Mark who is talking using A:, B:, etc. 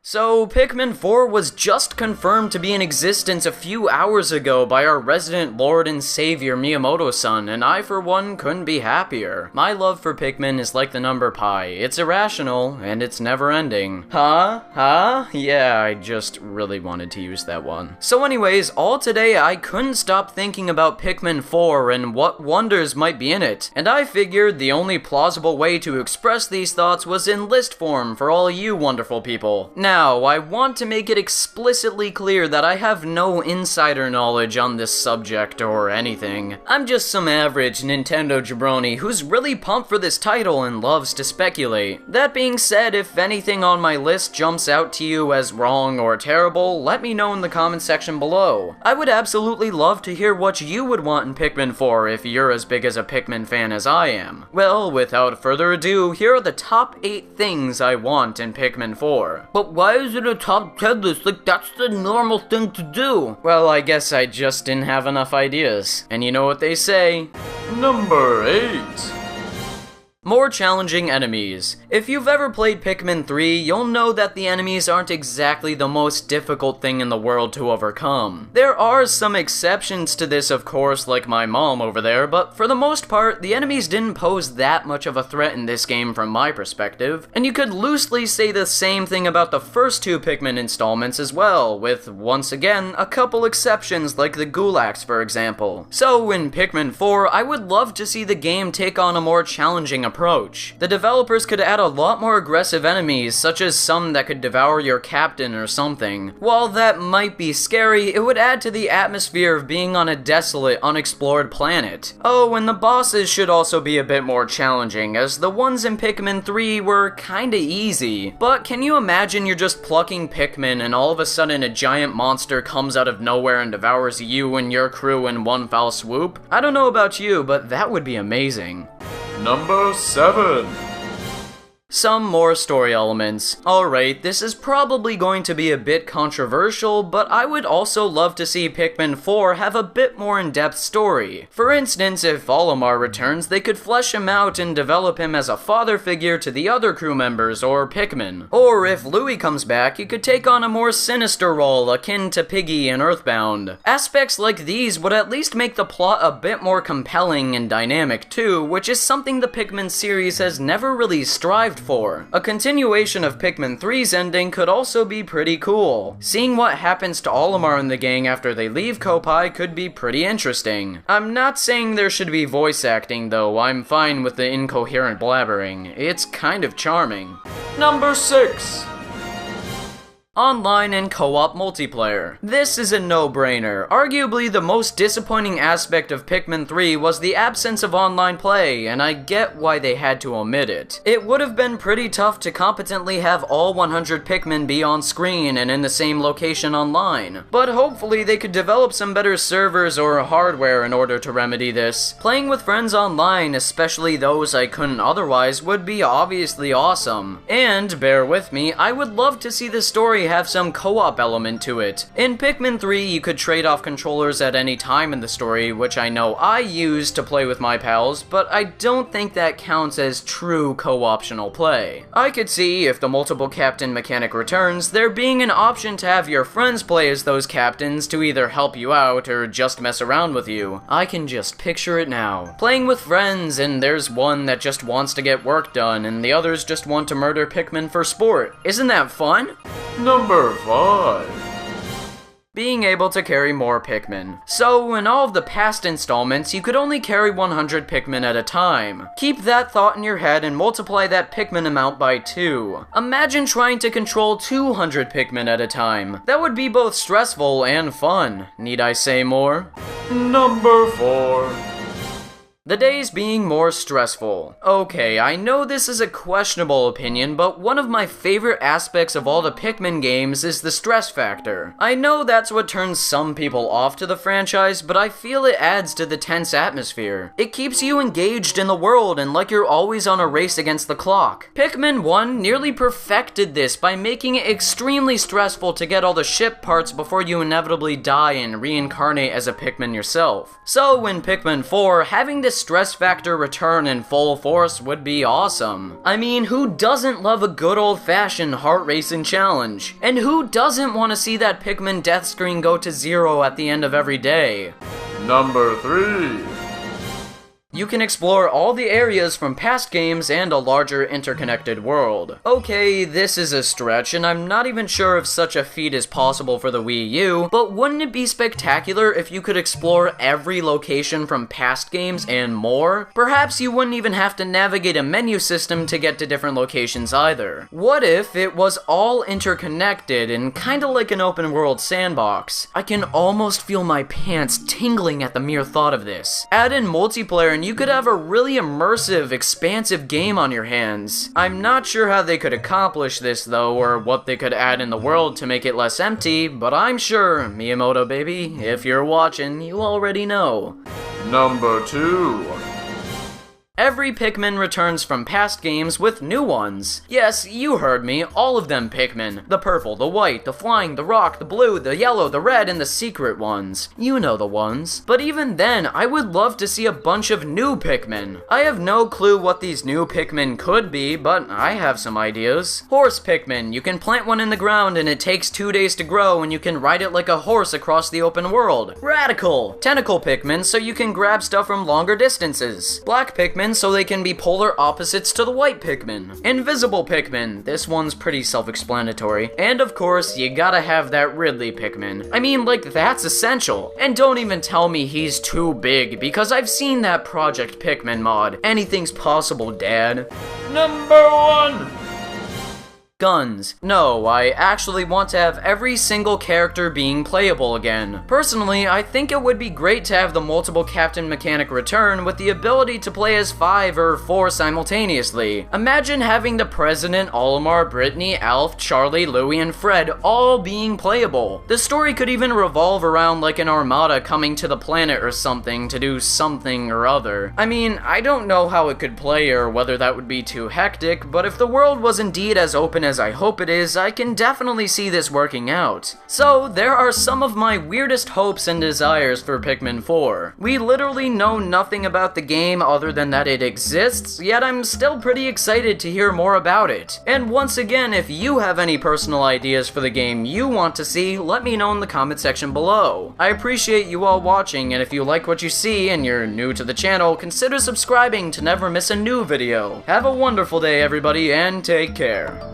A: So, Pikmin 4 was just confirmed to be in existence a few hours ago by our resident Lord and Savior Miyamoto-san, and I for one couldn't be happier. My love for Pikmin is like the number pi. It's irrational, and it's never ending. Huh? Yeah, I just really wanted to use that one. So anyways, all today I couldn't stop thinking about Pikmin 4 and what wonders might be in it, and I figured the only plausible way to express these thoughts was in list form for all you wonderful people. Now, I want to make it explicitly clear that I have no insider knowledge on this subject or anything. I'm just some average Nintendo jabroni who's really pumped for this title and loves to speculate. That being said, if anything on my list jumps out to you as wrong or terrible, let me know in the comment section below. I would absolutely love to hear what you would want in Pikmin 4 if you're as big as a Pikmin fan as I am. Well, without further ado, here are the top 8 things I want in Pikmin 4. But why is it a top 10 list? Like, that's the normal thing to do. Well, I guess I just didn't have enough ideas. And you know what they say?
B: Number 8.
A: More challenging enemies. If you've ever played Pikmin 3, you'll know that the enemies aren't exactly the most difficult thing in the world to overcome. There are some exceptions to this, of course, like my mom over there, but for the most part, the enemies didn't pose that much of a threat in this game from my perspective, and you could loosely say the same thing about the first 2 Pikmin installments as well, with, once again, a couple exceptions like the Gulags, for example. So, in Pikmin 4, I would love to see the game take on a more challenging approach. The developers could add a lot more aggressive enemies, such as some that could devour your captain or something. While that might be scary, it would add to the atmosphere of being on a desolate, unexplored planet. Oh, and the bosses should also be a bit more challenging, as the ones in Pikmin 3 were kinda easy. But can you imagine you're just plucking Pikmin and all of a sudden a giant monster comes out of nowhere and devours you and your crew in one foul swoop? I don't know about you, but that would be amazing.
B: Number 7.
A: Some more story elements. Alright, this is probably going to be a bit controversial, but I would also love to see Pikmin 4 have a bit more in-depth story. For instance, if Olimar returns, they could flesh him out and develop him as a father figure to the other crew members or Pikmin. Or if Louie comes back, he could take on a more sinister role akin to Piggy in Earthbound. Aspects like these would at least make the plot a bit more compelling and dynamic too, which is something the Pikmin series has never really strived for. A continuation of Pikmin 3's ending could also be pretty cool. Seeing what happens to Olimar and the gang after they leave Kopai could be pretty interesting. I'm not saying there should be voice acting though, I'm fine with the incoherent blabbering. It's kind of charming.
B: Number 6.
A: Online and co-op multiplayer. This is a no-brainer. Arguably the most disappointing aspect of Pikmin 3 was the absence of online play, and I get why they had to omit it. It would have been pretty tough to competently have all 100 Pikmin be on screen and in the same location online, but hopefully they could develop some better servers or hardware in order to remedy this. Playing with friends online, especially those I couldn't otherwise, would be obviously awesome. And, bear with me, I would love to see the story have some co-op element to it. In Pikmin 3, you could trade off controllers at any time in the story, which I know I used to play with my pals, but I don't think that counts as true co-optional play. I could see, if the multiple captain mechanic returns, there being an option to have your friends play as those captains to either help you out or just mess around with you. I can just picture it now. Playing with friends, and there's one that just wants to get work done, and the others just want to murder Pikmin for sport. Isn't that fun?
B: Number 5.
A: Being able to carry more Pikmin. So, in all of the past installments, you could only carry 100 Pikmin at a time. Keep that thought in your head and multiply that Pikmin amount by 2. Imagine trying to control 200 Pikmin at a time. That would be both stressful and fun. Need I say more?
B: Number 4.
A: The days being more stressful. Okay, I know this is a questionable opinion, but one of my favorite aspects of all the Pikmin games is the stress factor. I know that's what turns some people off to the franchise, but I feel it adds to the tense atmosphere. It keeps you engaged in the world and like you're always on a race against the clock. Pikmin 1 nearly perfected this by making it extremely stressful to get all the ship parts before you inevitably die and reincarnate as a Pikmin yourself. So in Pikmin 4, having this stress factor return in full force would be awesome. I mean, who doesn't love a good old-fashioned heart-racing challenge? And who doesn't want to see that Pikmin death screen go to 0 at the end of every day?
B: Number 3.
A: You can explore all the areas from past games and a larger interconnected world. Okay, this is a stretch, and I'm not even sure if such a feat is possible for the Wii U, but wouldn't it be spectacular if you could explore every location from past games and more? Perhaps you wouldn't even have to navigate a menu system to get to different locations either. What if it was all interconnected and kinda like an open world sandbox? I can almost feel my pants tingling at the mere thought of this. Add in multiplayer and you could have a really immersive, expansive game on your hands. I'm not sure how they could accomplish this though, or what they could add in the world to make it less empty, but I'm sure, Miyamoto baby, if you're watching, you already know.
B: Number 2.
A: Every Pikmin returns from past games with new ones. Yes, you heard me, all of them Pikmin. The purple, the white, the flying, the rock, the blue, the yellow, the red, and the secret ones. You know the ones. But even then, I would love to see a bunch of new Pikmin. I have no clue what these new Pikmin could be, but I have some ideas. Horse Pikmin. You can plant one in the ground and it takes 2 days to grow and you can ride it like a horse across the open world. Radical. Tentacle Pikmin so you can grab stuff from longer distances. Black Pikmin so they can be polar opposites to the white Pikmin. Invisible Pikmin, this one's pretty self-explanatory. And of course, you gotta have that Ridley Pikmin. I mean, like, that's essential. And don't even tell me he's too big, because I've seen that Project Pikmin mod. Anything's possible, Dad.
B: Number 1.
A: Guns. No, I actually want to have every single character being playable again. Personally, I think it would be great to have the multiple captain mechanic return with the ability to play as 5 or 4 simultaneously. Imagine having the President, Olimar, Brittany, Alf, Charlie, Louie, and Fred all being playable. The story could even revolve around like an armada coming to the planet or something to do something or other. I mean, I don't know how it could play or whether that would be too hectic, but if the world was indeed as open as I hope it is, I can definitely see this working out. So, there are some of my weirdest hopes and desires for Pikmin 4. We literally know nothing about the game other than that it exists, yet I'm still pretty excited to hear more about it. And once again, if you have any personal ideas for the game you want to see, let me know in the comment section below. I appreciate you all watching, and if you like what you see and you're new to the channel, consider subscribing to never miss a new video. Have a wonderful day, everybody, and take care.